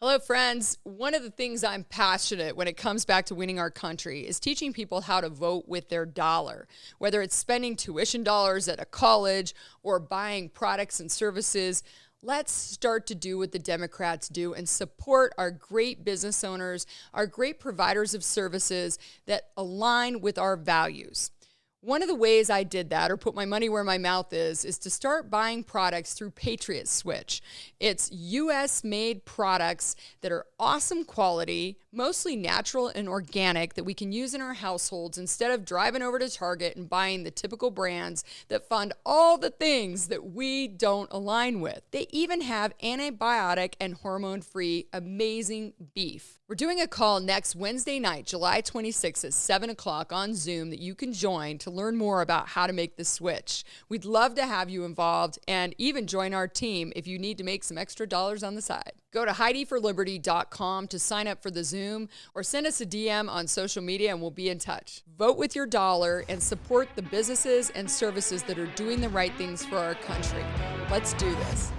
Hello, friends. One of the things I'm passionate when it comes back to winning our country is teaching people how to vote with their dollar, whether it's spending tuition dollars at a college or buying products and services. Let's start to do what the Democrats do and support our great business owners, our great providers of services that align with our values. One of the ways I did that, or put my money where my mouth is to start buying products through Patriot Switch. It's U.S.-made products that are awesome quality, mostly natural and organic, that we can use in our households instead of driving over to Target and buying the typical brands that fund all the things that we don't align with. They even have antibiotic and hormone-free amazing beef. We're doing a call next Wednesday night, July 26th at 7 o'clock on Zoom that you can join to learn more about how to make the switch. We'd love to have you involved and even join our team if you need to make some extra dollars on the side. Go to HeidiForLiberty.com to sign up for the Zoom or send us a DM on social media and we'll be in touch. Vote with your dollar and support the businesses and services that are doing the right things for our country. Let's do this.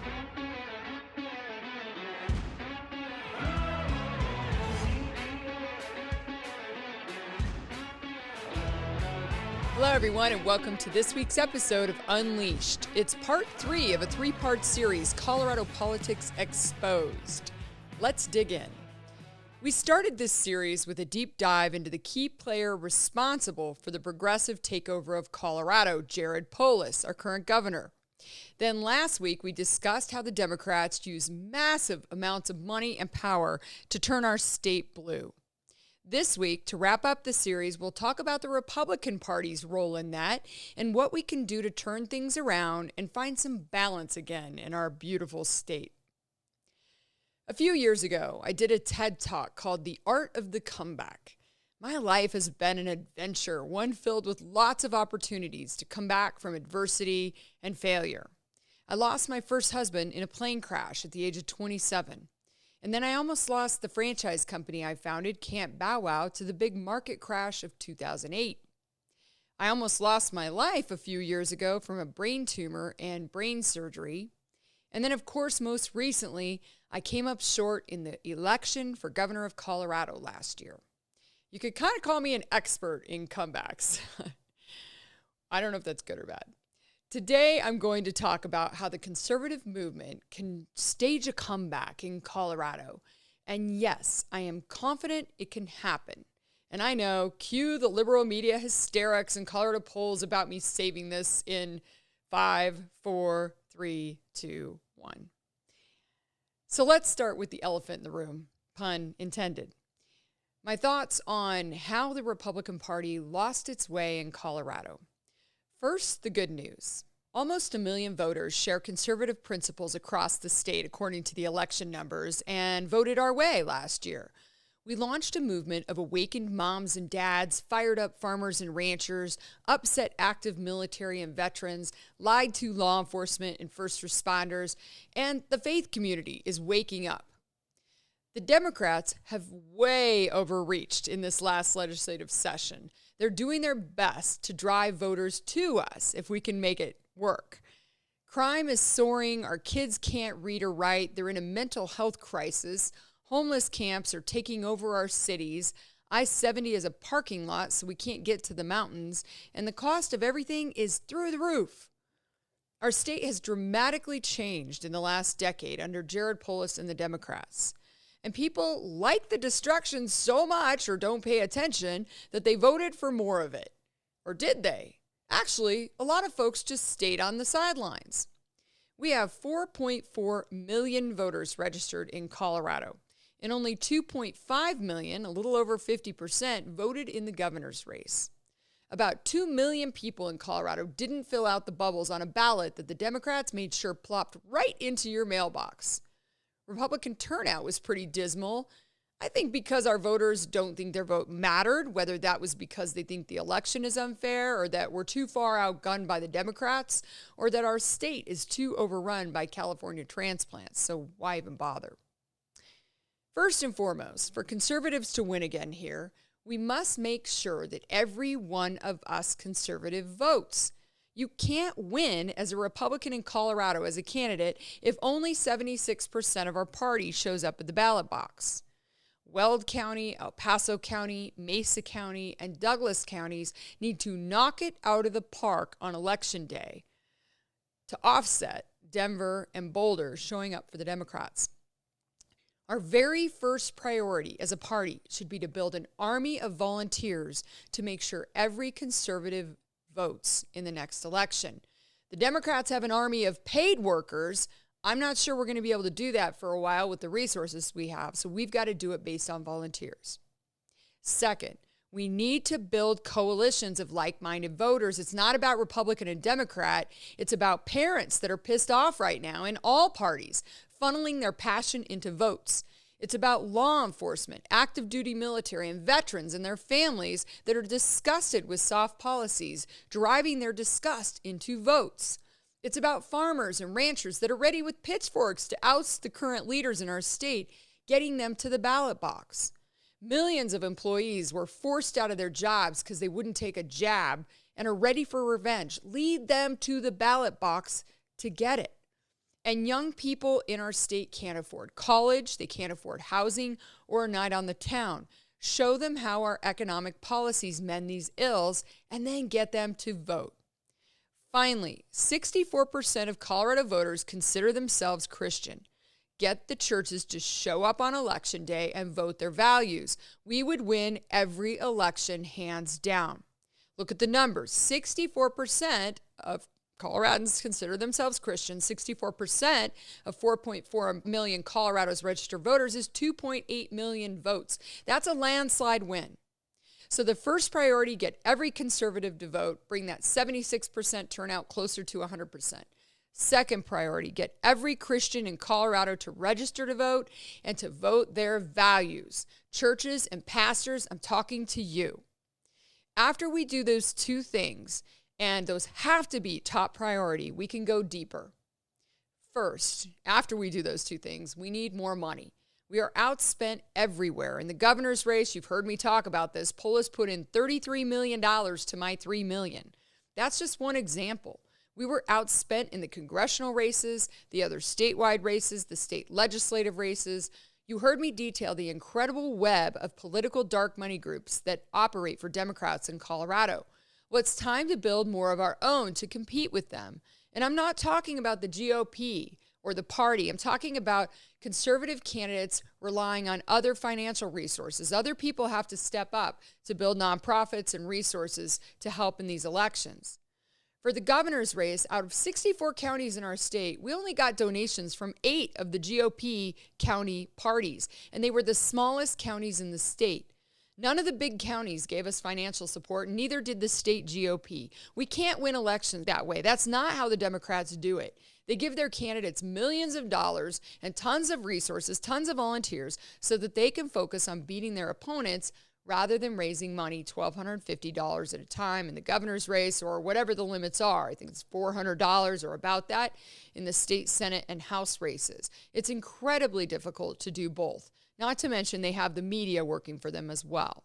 Hello, everyone, and welcome to this week's episode of Unleashed. It's part 3 of a 3-part series, Colorado Politics Exposed. Let's dig in. We started this series with a deep dive into the key player responsible for the progressive takeover of Colorado, Jared Polis, our current governor. Then last week, we discussed how the Democrats use massive amounts of money and power to turn our state blue. This week, to wrap up the series, we'll talk about the Republican Party's role in that and what we can do to turn things around and find some balance again in our beautiful state. A few years ago, I did a TED Talk called The Art of the Comeback. My life has been an adventure, one filled with lots of opportunities to come back from adversity and failure. I lost my first husband in a plane crash at the age of 27. And then I almost lost the franchise company I founded, Camp Bow Wow, to the big market crash of 2008. I almost lost my life a few years ago from a brain tumor and brain surgery. And then, of course, most recently, I came up short in the election for governor of Colorado last year. You could kind of call me an expert in comebacks. I don't know if that's good or bad. Today, I'm going to talk about how the conservative movement can stage a comeback in Colorado. And yes, I am confident it can happen. And I know, cue the liberal media hysterics and Colorado polls about me saving this in 5, 4, 3, 2, 1. So let's start with the elephant in the room, pun intended. My thoughts on how the Republican Party lost its way in Colorado. First, the good news. Almost 1 million voters share conservative principles across the state, according to the election numbers, and voted our way last year. We launched a movement of awakened moms and dads, fired up farmers and ranchers, upset active military and veterans, lied to law enforcement and first responders, and the faith community is waking up. The Democrats have way overreached in this last legislative session. They're doing their best to drive voters to us if we can make it work. Crime is soaring. Our kids can't read or write. They're in a mental health crisis. Homeless camps are taking over our cities. I-70 is a parking lot, so we can't get to the mountains. And the cost of everything is through the roof. Our state has dramatically changed in the last decade under Jared Polis and the Democrats. And people like the destruction so much or don't pay attention that they voted for more of it. Or did they? Actually, a lot of folks just stayed on the sidelines. We have 4.4 million voters registered in Colorado, and only 2.5 million, a little over 50%, voted in the governor's race. About 2 million people in Colorado didn't fill out the bubbles on a ballot that the Democrats made sure plopped right into your mailbox. Republican turnout was pretty dismal. I think because our voters don't think their vote mattered, whether that was because they think the election is unfair or that we're too far outgunned by the Democrats or that our state is too overrun by California transplants, so why even bother? First and foremost, for conservatives to win again here, we must make sure that every one of us conservative votes. You can't win as a Republican in Colorado as a candidate if only 76% of our party shows up at the ballot box. Weld County, El Paso County, Mesa County, and Douglas counties need to knock it out of the park on Election Day to offset Denver and Boulder showing up for the Democrats. Our very first priority as a party should be to build an army of volunteers to make sure every conservative votes in the next election. The Democrats have an army of paid workers. I'm not sure we're going to be able to do that for a while with the resources we have, so we've got to do it based on volunteers. Second, we need to build coalitions of like-minded voters. It's not about Republican and Democrat. It's about parents that are pissed off right now in all parties, funneling their passion into votes. It's about law enforcement, active duty military, and veterans and their families that are disgusted with soft policies, driving their disgust into votes. It's about farmers and ranchers that are ready with pitchforks to oust the current leaders in our state, getting them to the ballot box. Millions of employees were forced out of their jobs because they wouldn't take a jab and are ready for revenge. Lead them to the ballot box to get it. And young people in our state can't afford college, they can't afford housing or a night on the town. Show them how our economic policies mend these ills and then get them to vote. Finally, 64% of Colorado voters consider themselves Christian. Get the churches to show up on Election Day and vote their values. We would win every election hands down. Look at the numbers. 64% of Coloradans consider themselves Christian. 64% of 4.4 million Colorado's registered voters is 2.8 million votes. That's a landslide win. So the first priority, get every conservative to vote, bring that 76% turnout closer to 100%. Second priority, get every Christian in Colorado to register to vote and to vote their values. Churches and pastors, I'm talking to you. After we do those two things, and those have to be top priority, we can go deeper. First, after we do those two things, we need more money. We are outspent everywhere. In the governor's race, you've heard me talk about this. Polis put in $33 million to my $3 million. That's just one example. We were outspent in the congressional races, the other statewide races, the state legislative races. You heard me detail the incredible web of political dark money groups that operate for Democrats in Colorado. Well, it's time to build more of our own to compete with them. And I'm not talking about the GOP or the party. I'm talking about conservative candidates relying on other financial resources. Other people have to step up to build nonprofits and resources to help in these elections. For the governor's race, out of 64 counties in our state, we only got donations from 8 of the GOP county parties, and they were the smallest counties in the state. None of the big counties gave us financial support, neither did the state GOP. We can't win elections that way. That's not how the Democrats do it. They give their candidates millions of dollars and tons of resources, tons of volunteers, so that they can focus on beating their opponents rather than raising money, $1,250 at a time in the governor's race or whatever the limits are. I think it's $400 or about that in the state Senate and House races. It's incredibly difficult to do both. Not to mention they have the media working for them as well.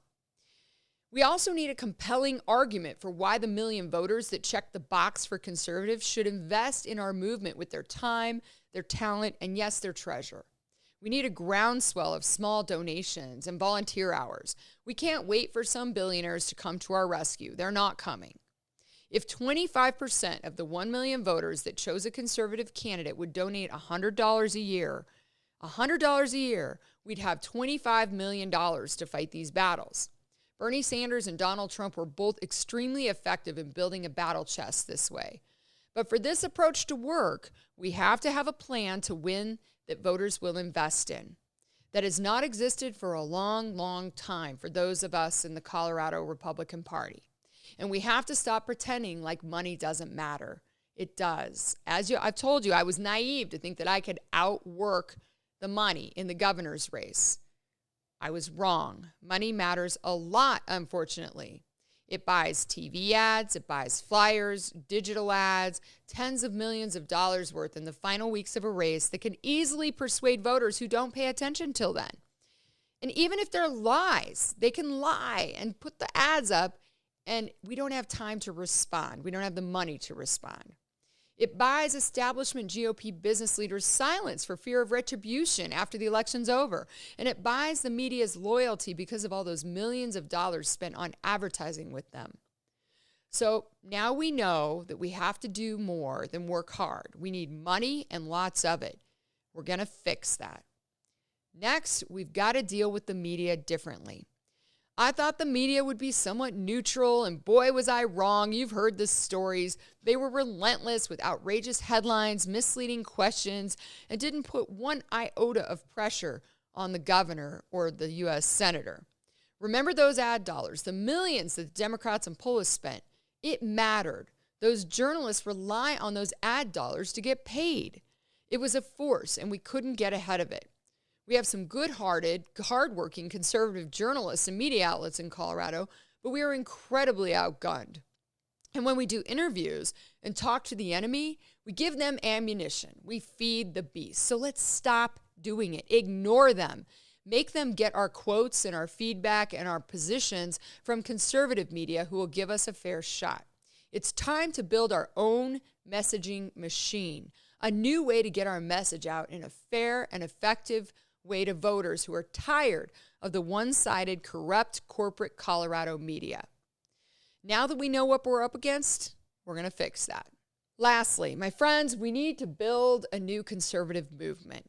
We also need a compelling argument for why the million voters that check the box for conservatives should invest in our movement with their time, their talent, and yes, their treasure. We need a groundswell of small donations and volunteer hours. We can't wait for some billionaires to come to our rescue. They're not coming. If 25% of the 1 million voters that chose a conservative candidate would donate $100 a year, we'd have $25 million to fight these battles. Bernie Sanders and Donald Trump were both extremely effective in building a battle chest this way. But for this approach to work, we have to have a plan to win that voters will invest in. That has not existed for a long, long time for those of us in the Colorado Republican Party. And we have to stop pretending like money doesn't matter. It does. I've told you, I was naive to think that I could outwork the money in the governor's race. I was wrong. Money matters a lot, unfortunately. It buys TV ads, it buys flyers, digital ads, tens of millions of dollars worth in the final weeks of a race that can easily persuade voters who don't pay attention till then. And even if they're lies, they can lie and put the ads up and we don't have time to respond. We don't have the money to respond. It buys establishment GOP business leaders silence for fear of retribution after the election's over. And it buys the media's loyalty because of all those millions of dollars spent on advertising with them. So now we know that we have to do more than work hard. We need money and lots of it. We're going to fix that. Next, we've got to deal with the media differently. I thought the media would be somewhat neutral, and boy, was I wrong. You've heard the stories. They were relentless with outrageous headlines, misleading questions, and didn't put one iota of pressure on the governor or the U.S. senator. Remember those ad dollars, the millions that the Democrats and Polis spent. It mattered. Those journalists rely on those ad dollars to get paid. It was a force, and we couldn't get ahead of it. We have some good-hearted, hardworking conservative journalists and media outlets in Colorado, but we are incredibly outgunned. And when we do interviews and talk to the enemy, we give them ammunition. We feed the beast. So let's stop doing it. Ignore them. Make them get our quotes and our feedback and our positions from conservative media who will give us a fair shot. It's time to build our own messaging machine, a new way to get our message out in a fair and effective way to voters who are tired of the one-sided, corrupt corporate Colorado media. Now that we know what we're up against, we're going to fix that. Lastly, my friends, we need to build a new conservative movement.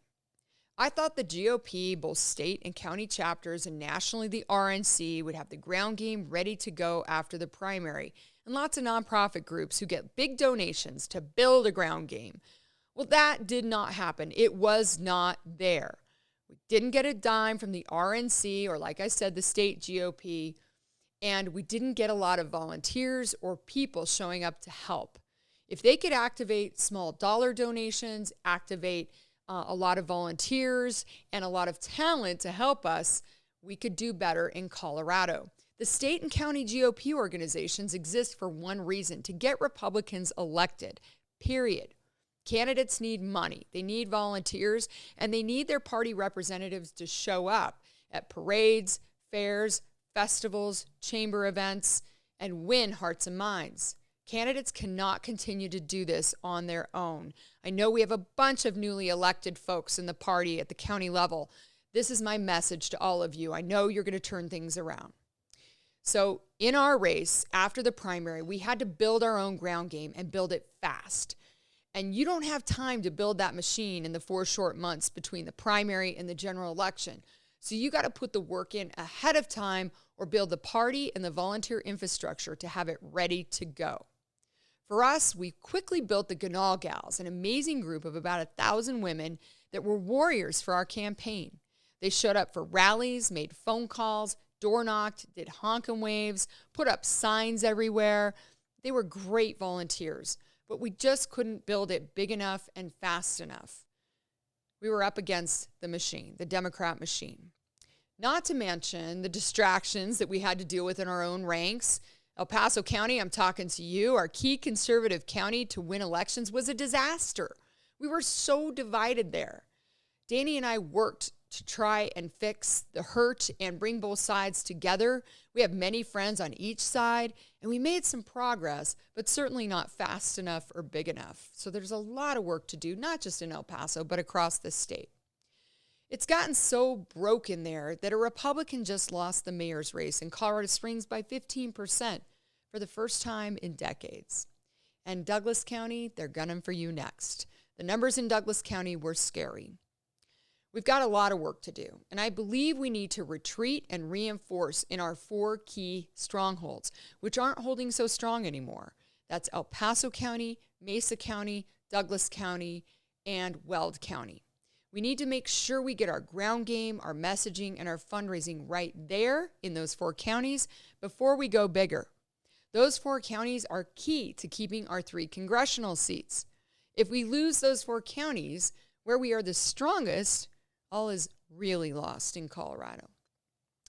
I thought the GOP, both state and county chapters, and nationally the RNC would have the ground game ready to go after the primary, and lots of nonprofit groups who get big donations to build a ground game. Well, that did not happen. It was not there. We didn't get a dime from the RNC or, like I said, the state GOP, and we didn't get a lot of volunteers or people showing up to help. If they could activate small dollar donations, activate a lot of volunteers and a lot of talent to help us, we could do better in Colorado. The state and county GOP organizations exist for one reason: to get Republicans elected, period. Candidates need money, they need volunteers, and they need their party representatives to show up at parades, fairs, festivals, chamber events, and win hearts and minds. Candidates cannot continue to do this on their own. I know we have a bunch of newly elected folks in the party at the county level. This is my message to all of you. I know you're going to turn things around. So in our race, after the primary, we had to build our own ground game and build it fast. And you don't have time to build that machine in the 4 short months between the primary and the general election. So you got to put the work in ahead of time or build the party and the volunteer infrastructure to have it ready to go. For us, we quickly built the Ganal Gals, an amazing group of about 1,000 women that were warriors for our campaign. They showed up for rallies, made phone calls, door knocked, did honk and waves, put up signs everywhere. They were great volunteers. But we just couldn't build it big enough and fast enough. We were up against the machine, the Democrat machine. Not to mention the distractions that we had to deal with in our own ranks. El Paso County, I'm talking to you, our key conservative county to win elections, was a disaster. We were so divided there. Danny and I worked to try and fix the hurt and bring both sides together. We have many friends on each side, and we made some progress, but certainly not fast enough or big enough. So there's a lot of work to do, not just in El Paso, but across the state. It's gotten so broken there that a Republican just lost the mayor's race in Colorado Springs by 15% for the first time in decades. And Douglas County, they're gunning for you next. The numbers in Douglas County were scary. We've got a lot of work to do, and I believe we need to retreat and reinforce in our 4 key strongholds, which aren't holding so strong anymore. That's El Paso County, Mesa County, Douglas County, and Weld County. We need to make sure we get our ground game, our messaging, and our fundraising right there in those 4 counties before we go bigger. Those 4 counties are key to keeping our 3 congressional seats. If we lose those 4 counties, where we are the strongest, all is really lost in Colorado.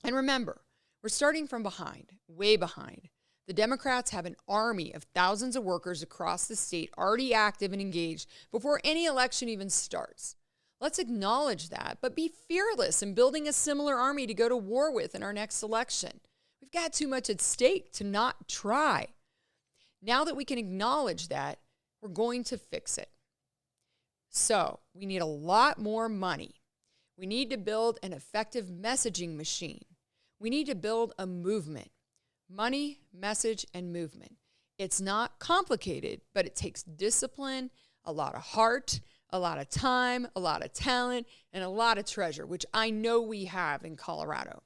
And remember, we're starting from behind, way behind. The Democrats have an army of thousands of workers across the state already active and engaged before any election even starts. Let's acknowledge that, but be fearless in building a similar army to go to war with in our next election. We've got too much at stake to not try. Now that we can acknowledge that, we're going to fix it. So we need a lot more money. We need to build an effective messaging machine. We need to build a movement. Money, message, and movement. It's not complicated, but it takes discipline, a lot of heart, a lot of time, a lot of talent, and a lot of treasure, which I know we have in Colorado.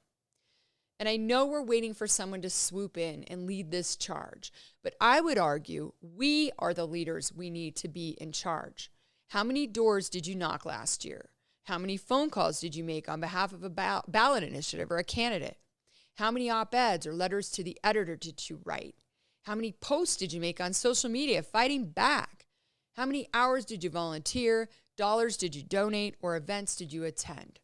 And I know we're waiting for someone to swoop in and lead this charge, but I would argue we are the leaders we need to be in charge. How many doors did you knock last year? How many phone calls did you make on behalf of a ballot initiative or a candidate? How many op-eds or letters to the editor did you write? How many posts did you make on social media fighting back? How many hours did you volunteer, dollars did you donate, or events did you attend?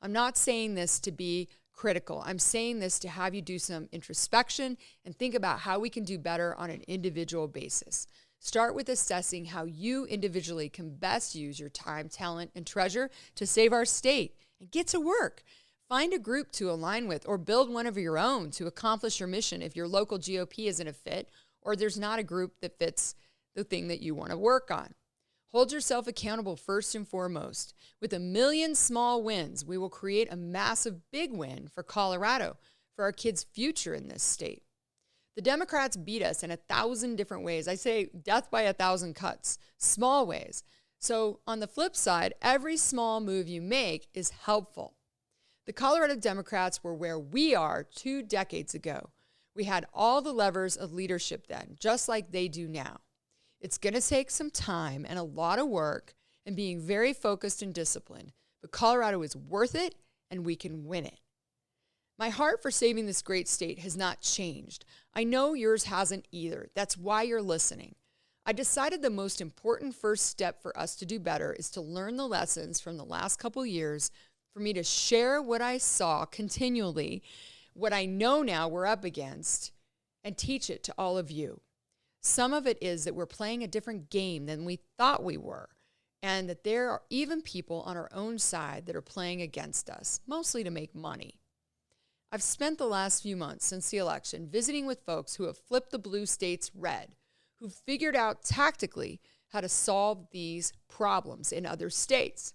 I'm not saying this to be critical. I'm saying this to have you do some introspection and think about how we can do better on an individual basis. Start with assessing how you individually can best use your time, talent, and treasure to save our state, and get to work. Find a group to align with or build one of your own to accomplish your mission if your local GOP isn't a fit or there's not a group that fits the thing that you want to work on. Hold yourself accountable first and foremost. With 1 million small wins, we will create a massive big win for Colorado, for our kids' future in this state. The Democrats beat us in 1,000 different ways. I say death by 1,000 cuts, small ways. So on the flip side, every small move you make is helpful. The Colorado Democrats were where we are 2 decades ago. We had all the levers of leadership then, just like they do now. It's going to take some time and a lot of work and being very focused and disciplined, but Colorado is worth it and we can win it. My heart for saving this great state has not changed. I know yours hasn't either. That's why you're listening. I decided the most important first step for us to do better is to learn the lessons from the last couple years, for me to share what I saw continually, what I know now we're up against, and teach it to all of you. Some of it is that we're playing a different game than we thought we were, and that there are even people on our own side that are playing against us, mostly to make money. I've spent the last few months since the election visiting with folks who have flipped the blue states red, who've figured out tactically how to solve these problems in other states.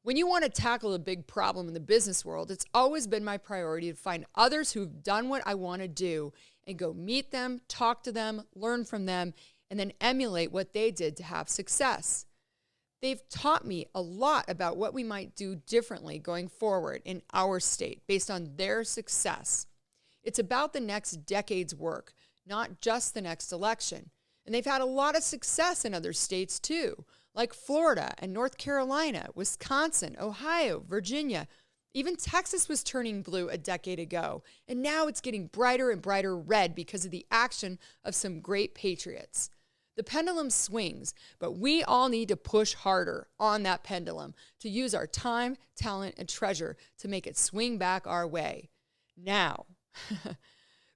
When you want to tackle a big problem in the business world, it's always been my priority to find others who've done what I want to do and go meet them, talk to them, learn from them, and then emulate what they did to have success. They've taught me a lot about what we might do differently going forward in our state based on their success. It's about the next decade's work, not just the next election. And they've had a lot of success in other states too, like Florida and North Carolina, Wisconsin, Ohio, Virginia. Even Texas was turning blue a decade ago, and now it's getting brighter and brighter red because of the action of some great patriots. The pendulum swings, but we all need to push harder on that pendulum to use our time, talent, and treasure to make it swing back our way. Now,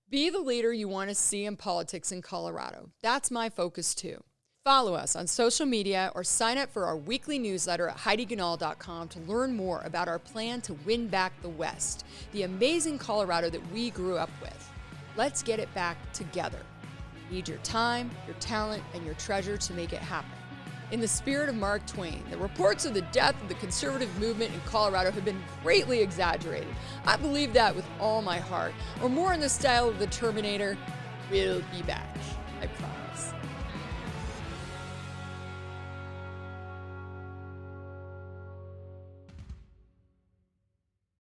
be the leader you want to see in politics in Colorado. That's my focus too. Follow us on social media or sign up for our weekly newsletter at HeidiGanal.com to learn more about our plan to win back the West, the amazing Colorado that we grew up with. Let's get it back together. You need your time, your talent, and your treasure to make it happen. In the spirit of Mark Twain, the reports of the death of the conservative movement in Colorado have been greatly exaggerated. I believe that with all my heart. Or more in the style of the Terminator, we'll be back. I promise.